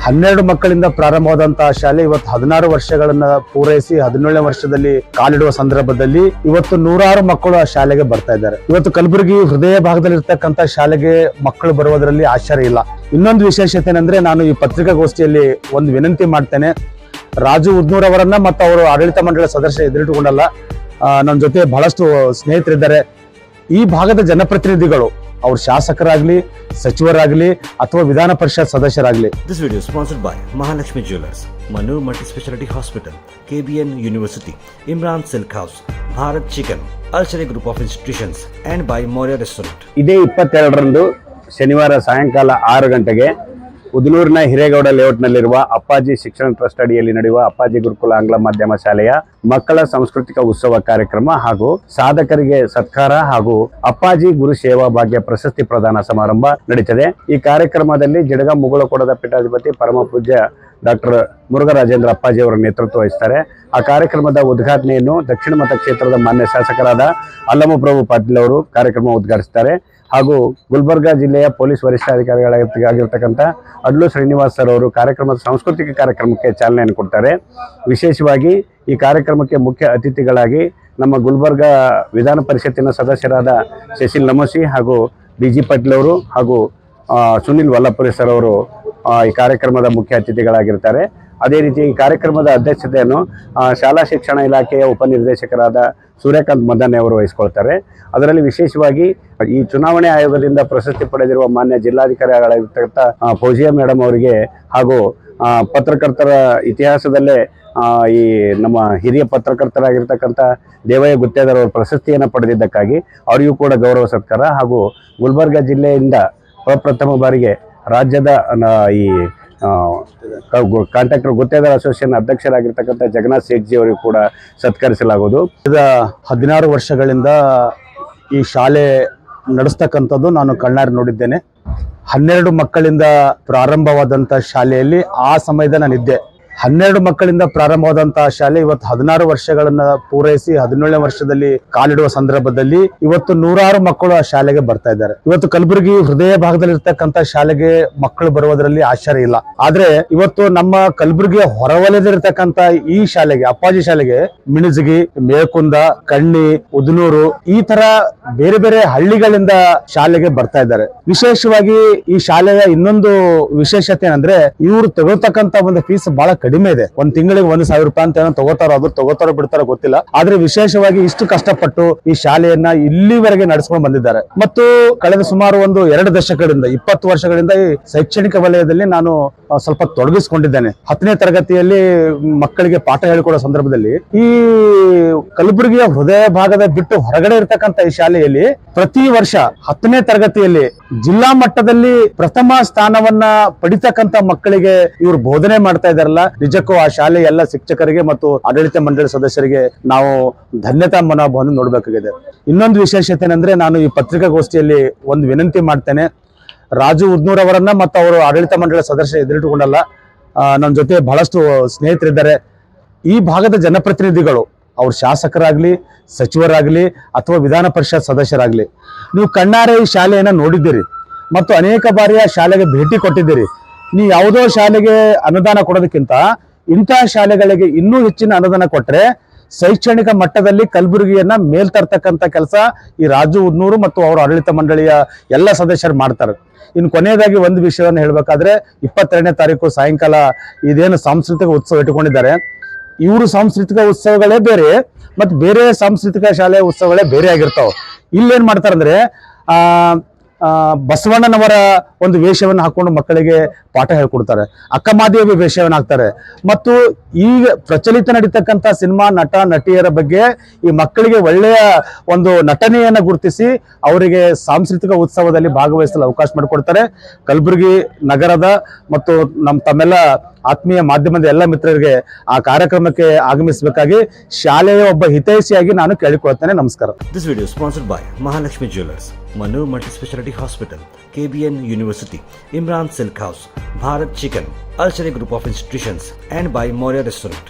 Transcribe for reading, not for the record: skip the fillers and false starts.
12 ಮಕ್ಕಳಿಂದ ಪ್ರಾರಂಭವಾದಂತಹ ಶಾಲೆ ಇವತ್ತು 16 ವರ್ಷಗಳನ್ನ ಪೂರೈಸಿ 17ನೇ ವರ್ಷದಲ್ಲಿ ಕಾಲಿಡುವ ಸಂದರ್ಭದಲ್ಲಿ ಇವತ್ತು ನೂರಾರು ಮಕ್ಕಳು ಆ ಶಾಲೆಗೆ ಬರ್ತಾ ಇದ್ದಾರೆ. ಇವತ್ತು ಕಲಬುರಗಿ ಹೃದಯ ಭಾಗದಲ್ಲಿ ಇರ್ತಕ್ಕಂಥ ಶಾಲೆಗೆ ಮಕ್ಕಳು ಬರುವುದರಲ್ಲಿ ಆಶ್ಚರ್ಯ ಇಲ್ಲ. ಇನ್ನೊಂದು ವಿಶೇಷತೆ ಏನಂದ್ರೆ, ನಾನು ಈ ಪತ್ರಿಕಾಗೋಷ್ಠಿಯಲ್ಲಿ ಒಂದು ವಿನಂತಿ ಮಾಡ್ತೇನೆ. ರಾಜು ಉದ್ನೂರ್ ಅವರನ್ನ ಮತ್ತು ಅವರು ಆಡಳಿತ ಮಂಡಳಿ ಸದಸ್ಯ ಎದುರಿಟ್ಟುಕೊಂಡಲ್ಲ, ನನ್ನ ಜೊತೆ ಬಹಳಷ್ಟು ಸ್ನೇಹಿತರಿದ್ದಾರೆ. ಈ ಭಾಗದ ಜನಪ್ರತಿನಿಧಿಗಳು, ಅವ್ರ ಶಾಸಕರಾಗ್ಲಿ, ಸಚಿವರಾಗ್ಲಿ ಅಥವಾ ವಿಧಾನ ಪರಿಷತ್ ಸದಸ್ಯರಾಗ್ಲಿ. This video is sponsored by Mahalakshmi Jewelers, Manu Multispeciality Hospital, KBN University, Imran Silk House, Bharat Chicken, Alchemy Group of Institutions and by Moria Restaurant. ಇದೇ 22ರಂದು ಶನಿವಾರ ಸಾಯಂಕಾಲ 6 ಗಂಟೆಗೆ ಉದನೂರಿನ ಹಿರೇಗೌಡ ಲೇಔಟ್ನಲ್ಲಿರುವ ಅಪ್ಪಾಜಿ ಶಿಕ್ಷಣ ಟ್ರಸ್ಟ್ ಅಡಿಯಲ್ಲಿ ನಡೆಯುವ ಅಪ್ಪಾಜಿ ಗುರುಕುಲ ಆಂಗ್ಲ ಮಾಧ್ಯಮ ಶಾಲೆಯ ಮಕ್ಕಳ ಸಾಂಸ್ಕೃತಿಕ ಉತ್ಸವ ಕಾರ್ಯಕ್ರಮ ಹಾಗೂ ಸಾಧಕರಿಗೆ ಸತ್ಕಾರ ಹಾಗೂ ಅಪ್ಪಾಜಿ ಗುರು ಸೇವಾ ಭಾಗ್ಯ ಪ್ರಶಸ್ತಿ ಪ್ರದಾನ ಸಮಾರಂಭ ನಡೀತದೆ. ಈ ಕಾರ್ಯಕ್ರಮದಲ್ಲಿ ಜಡಗ ಮುಗಳಕೋಡದ ಪೀಠಾಧಿಪತಿ ಪರಮ ಪೂಜ್ಯ ಡಾಕ್ಟರ್ ಮುರುಘರಾಜೇಂದ್ರ ಅಪ್ಪಾಜಿ ಅವರ ನೇತೃತ್ವ ವಹಿಸುತ್ತಾರೆ. ಆ ಕಾರ್ಯಕ್ರಮದ ಉದ್ಘಾಟನೆಯನ್ನು ದಕ್ಷಿಣ ಮತಕ್ಷೇತ್ರದ ಮಾನ್ಯ ಶಾಸಕರಾದ ಅಲ್ಲಮಪ್ರಭು ಪಾಟೀಲ್ ಅವರು ಕಾರ್ಯಕ್ರಮ ಉದ್ಘಾಟಿಸುತ್ತಾರೆ. ಹಾಗೂ ಗುಲ್ಬರ್ಗಾ ಜಿಲ್ಲೆಯ ಪೊಲೀಸ್ ವರಿಷ್ಠಾಧಿಕಾರಿಗಳಾಗಿರ್ತಕ್ಕಂಥ ಅಡ್ಲು ಶ್ರೀನಿವಾಸ್ ಸರ್ ಅವರು ಕಾರ್ಯಕ್ರಮದ ಸಾಂಸ್ಕೃತಿಕ ಕಾರ್ಯಕ್ರಮಕ್ಕೆ ಚಾಲನೆಯನ್ನು ಕೊಡ್ತಾರೆ. ವಿಶೇಷವಾಗಿ ಈ ಕಾರ್ಯಕ್ರಮಕ್ಕೆ ಮುಖ್ಯ ಅತಿಥಿಗಳಾಗಿ ನಮ್ಮ ಗುಲ್ಬರ್ಗಾ ವಿಧಾನ ಪರಿಷತ್ತಿನ ಸದಸ್ಯರಾದ ಶಶಿಲ್ ನಮೋಸಿ ಹಾಗೂ ಡಿ.ಜಿ. ಪಾಟೀಲ್ ಅವರು ಹಾಗೂ ಸುನಿಲ್ ವಲ್ಲಪುರಿ ಸರ್ ಅವರು ಈ ಕಾರ್ಯಕ್ರಮದ ಮುಖ್ಯ ಅತಿಥಿಗಳಾಗಿರ್ತಾರೆ. ಅದೇ ರೀತಿ ಈ ಕಾರ್ಯಕ್ರಮದ ಅಧ್ಯಕ್ಷತೆಯನ್ನು ಶಾಲಾ ಶಿಕ್ಷಣ ಇಲಾಖೆಯ ಉಪನಿರ್ದೇಶಕರಾದ ಸೂರ್ಯಕಾಂತ್ ಮದನೆ ಅವರು ವಹಿಸಿಕೊಳ್ತಾರೆ. ಅದರಲ್ಲಿ ವಿಶೇಷವಾಗಿ ಈ ಚುನಾವಣೆ ಆಯೋಗದಿಂದ ಪ್ರಶಸ್ತಿ ಪಡೆದಿರುವ ಮಾನ್ಯ ಜಿಲ್ಲಾಧಿಕಾರಿಗಳಾಗಿರ್ತಕ್ಕಂಥ ಫೌಜಿಯಾ ಮೇಡಮ್ ಅವರಿಗೆ ಹಾಗೂ ಪತ್ರಕರ್ತರ ಇತಿಹಾಸದಲ್ಲೇ ಈ ನಮ್ಮ ಹಿರಿಯ ಪತ್ರಕರ್ತರಾಗಿರ್ತಕ್ಕಂಥ ದೇವಯ್ಯ ಗುತ್ತೇದಾರ್ ಅವರ ಪ್ರಶಸ್ತಿಯನ್ನು ಪಡೆದಿದ್ದಕ್ಕಾಗಿ ಅವರಿಗೂ ಕೂಡ ಗೌರವ ಸತ್ಕಾರ ಹಾಗೂ ಗುಲ್ಬರ್ಗಾ ಜಿಲ್ಲೆಯಿಂದ ಪ್ರಪ್ರಥಮ ಬಾರಿಗೆ ರಾಜ್ಯದ ಈ ಕಾಂಟ್ರಾಕ್ಟರ್ ಗುತ್ತೇದಾರ್ ಅಸೋಸಿಯೇಷನ್ ಅಧ್ಯಕ್ಷರಾಗಿರ್ತಕ್ಕಂಥ ಜಗನ್ನಾಥ್ ಸೇಠ್ಜಿ ಅವರಿಗೂ ಕೂಡ ಸತ್ಕರಿಸಲಾಗುವುದು. 16 ವರ್ಷಗಳಿಂದ ಈ ಶಾಲೆ ನಡೆಸ್ತಕ್ಕಂಥದ್ದು ನಾನು ಕಣ್ಣಾರೆ ನೋಡಿದ್ದೇನೆ. 12 ಮಕ್ಕಳಿಂದ ಪ್ರಾರಂಭವಾದಂಥ ಶಾಲೆಯಲ್ಲಿ ಆ ಸಮಯದ ನಾನಿದ್ದೆ. 12 ಮಕ್ಕಳಿಂದ ಪ್ರಾರಂಭವಾದಂತಹ ಶಾಲೆ ಇವತ್ತು 16 ವರ್ಷಗಳನ್ನ ಪೂರೈಸಿ 17ನೇ ವರ್ಷದಲ್ಲಿ ಕಾಲಿಡುವ ಸಂದರ್ಭದಲ್ಲಿ ಇವತ್ತು ನೂರಾರು ಮಕ್ಕಳು ಆ ಶಾಲೆಗೆ ಬರ್ತಾ ಇದ್ದಾರೆ. ಇವತ್ತು ಕಲಬುರಗಿ ಹೃದಯ ಭಾಗದಲ್ಲಿ ಇರ್ತಕ್ಕಂಥ ಶಾಲೆಗೆ ಮಕ್ಕಳು ಬರುವುದರಲ್ಲಿ ಆಶ್ಚರ್ಯ ಇಲ್ಲ. ಆದ್ರೆ ಇವತ್ತು ನಮ್ಮ ಕಲಬುರಗಿಯ ಹೊರವಲಯದಲ್ಲಿರ್ತಕ್ಕಂಥ ಈ ಶಾಲೆಗೆ, ಅಪ್ಪಾಜಿ ಶಾಲೆಗೆ, ಮಿಣಜಗಿ, ಮೇಲ್ಕುಂದ, ಕಣ್ಣಿ, ಉದನೂರು ಈ ತರ ಬೇರೆ ಬೇರೆ ಹಳ್ಳಿಗಳಿಂದ ಶಾಲೆಗೆ ಬರ್ತಾ ಇದ್ದಾರೆ. ವಿಶೇಷವಾಗಿ ಈ ಶಾಲೆಯ ಇನ್ನೊಂದು ವಿಶೇಷತೆ ಏನಂದ್ರೆ, ಇವರು ತಗೊಳ್ತಕ್ಕಂಥ ಒಂದು ಫೀಸ್ ಬಹಳ ಕಡಿಮೆ ಇದೆ. ಒಂದ್ ತಿಂಗಳಿಗೆ 1,000 ರೂಪಾಯಿ ಅಂತ ತಗೋತಾರೋ ಬಿಡ್ತಾರೋ ಗೊತ್ತಿಲ್ಲ. ಆದ್ರೆ ವಿಶೇಷವಾಗಿ ಇಷ್ಟು ಕಷ್ಟಪಟ್ಟು ಈ ಶಾಲೆಯನ್ನ ಇಲ್ಲಿವರೆಗೆ ನಡೆಸ್ಕೊಂಡು ಬಂದಿದ್ದಾರೆ. ಮತ್ತು ಕಳೆದ ಸುಮಾರು 2 ದಶಕಗಳಿಂದ 20 ವರ್ಷಗಳಿಂದ ಈ ಶೈಕ್ಷಣಿಕ ವಲಯದಲ್ಲಿ ನಾನು ಸ್ವಲ್ಪ ತೊಡಗಿಸಿಕೊಂಡಿದ್ದೇನೆ. 10ನೇ ತರಗತಿಯಲ್ಲಿ ಮಕ್ಕಳಿಗೆ ಪಾಠ ಹೇಳಿಕೊಡೋ ಸಂದರ್ಭದಲ್ಲಿ ಈ ಕಲಬುರಗಿಯ ಹೃದಯ ಭಾಗದ ಬಿಟ್ಟು ಹೊರಗಡೆ ಇರತಕ್ಕಂತ ಈ ಶಾಲೆಯಲ್ಲಿ ಪ್ರತಿ ವರ್ಷ 10ನೇ ತರಗತಿಯಲ್ಲಿ ಜಿಲ್ಲಾ ಮಟ್ಟದಲ್ಲಿ ಪ್ರಥಮ ಸ್ಥಾನವನ್ನ ಪಡಿತಕ್ಕಂತ ಮಕ್ಕಳಿಗೆ ಇವರು ಬೋಧನೆ ಮಾಡ್ತಾ ಇದಾರಲ್ಲ, ನಿಜಕ್ಕೂ ಆ ಶಾಲೆ ಎಲ್ಲ ಶಿಕ್ಷಕರಿಗೆ ಮತ್ತು ಆಡಳಿತ ಮಂಡಳಿ ಸದಸ್ಯರಿಗೆ ನಾವು ಧನ್ಯತಾ ಮನೋಭಾವವನ್ನು ನೋಡಬೇಕಾಗಿದೆ. ಇನ್ನೊಂದು ವಿಶೇಷತೆ ಏನಂದ್ರೆ, ನಾನು ಈ ಪತ್ರಿಕಾಗೋಷ್ಠಿಯಲ್ಲಿ ಒಂದು ವಿನಂತಿ ಮಾಡ್ತೇನೆ. ರಾಜು ಉದ್ನೂರ್ ಅವರನ್ನ ಮತ್ತು ಅವರು ಆಡಳಿತ ಮಂಡಳಿ ಸದಸ್ಯ ಎದುರಿಟ್ಟುಕೊಂಡಲ್ಲ, ನನ್ನ ಜೊತೆ ಬಹಳಷ್ಟು ಸ್ನೇಹಿತರಿದ್ದಾರೆ. ಈ ಭಾಗದ ಜನಪ್ರತಿನಿಧಿಗಳು, ಅವ್ರ ಶಾಸಕರಾಗ್ಲಿ, ಸಚಿವರಾಗ್ಲಿ ಅಥವಾ ವಿಧಾನ ಪರಿಷತ್ ಸದಸ್ಯರಾಗ್ಲಿ, ನೀವು ಕಣ್ಣಾರೆ ಈ ಶಾಲೆಯನ್ನ ನೋಡಿದ್ದೀರಿ ಮತ್ತು ಅನೇಕ ಬಾರಿ ಆ ಶಾಲೆಗೆ ಭೇಟಿ ಕೊಟ್ಟಿದ್ದೀರಿ. ನೀವು ಯಾವುದೋ ಶಾಲೆಗೆ ಅನುದಾನ ಕೊಡೋದಕ್ಕಿಂತ ಇಂತಹ ಶಾಲೆಗಳಿಗೆ ಇನ್ನೂ ಹೆಚ್ಚಿನ ಅನುದಾನ ಕೊಟ್ಟರೆ ಶೈಕ್ಷಣಿಕ ಮಟ್ಟದಲ್ಲಿ ಕಲಬುರಗಿಯನ್ನ ಮೇಲ್ತರ್ತಕ್ಕಂಥ ಕೆಲಸ ಈ ರಾಜು ಉದ್ನೂರು ಮತ್ತು ಅವರ ಆಡಳಿತ ಮಂಡಳಿಯ ಎಲ್ಲ ಸದಸ್ಯರು ಮಾಡ್ತಾರೆ. ಇನ್ನು ಕೊನೆಯದಾಗಿ ಒಂದು ವಿಷಯವನ್ನು ಹೇಳಬೇಕಾದ್ರೆ, 22ನೇ ತಾರೀಕು ಸಾಯಂಕಾಲ ಇದೇನು ಸಾಂಸ್ಕೃತಿಕ ಉತ್ಸವ ಇಟ್ಟುಕೊಂಡಿದ್ದಾರೆ, ಇವರು ಸಾಂಸ್ಕೃತಿಕ ಉತ್ಸವಗಳೇ ಬೇರೆ ಮತ್ತು ಬೇರೆ ಸಾಂಸ್ಕೃತಿಕ ಶಾಲೆಯ ಉತ್ಸವಗಳೇ ಬೇರೆ ಆಗಿರ್ತಾವ. ಇಲ್ಲೇನ್ ಮಾಡ್ತಾರಂದ್ರೆ ಬಸವಣ್ಣನವರ ಒಂದು ವೇಷವನ್ನು ಹಾಕೊಂಡು ಮಕ್ಕಳಿಗೆ ಪಾಠ ಹೇಳ್ಕೊಡ್ತಾರೆ, ಅಕ್ಕಮಾದೇವಿ ವೇಷವನ್ನು ಹಾಕ್ತಾರೆ ಮತ್ತು ಈಗ ಪ್ರಚಲಿತ ನಡೀತಕ್ಕಂಥ ಸಿನಿಮಾ ನಟ ನಟಿಯರ ಬಗ್ಗೆ ಈ ಮಕ್ಕಳಿಗೆ ಒಳ್ಳೆಯ ಒಂದು ನಟನೆಯನ್ನು ಗುರುತಿಸಿ ಅವರಿಗೆ ಸಾಂಸ್ಕೃತಿಕ ಉತ್ಸವದಲ್ಲಿ ಭಾಗವಹಿಸಲು ಅವಕಾಶ ಮಾಡಿಕೊಡ್ತಾರೆ. ಕಲಬುರಗಿ ನಗರದ ಮತ್ತು ತಮ್ಮೆಲ್ಲ ಆತ್ಮೀಯ ಮಾಧ್ಯಮದ ಎಲ್ಲ ಮಿತ್ರರಿಗೆ ಆ ಕಾರ್ಯಕ್ರಮಕ್ಕೆ ಆಗಮಿಸಬೇಕಾಗಿ ಶಾಲೆಯ ಒಬ್ಬ ಹಿತೈಷಿಯಾಗಿ ನಾನು ಕೇಳಿಕೊಳ್ಳುತ್ತೇನೆ. ನಮಸ್ಕಾರ. This video is sponsored by Mahalakshmi Jewelers, Manu Multispeciality Hospital, KBN University, Imran Silk House, Bharat Chicken, Alchemy Group of Institutions and by Moria Restaurant.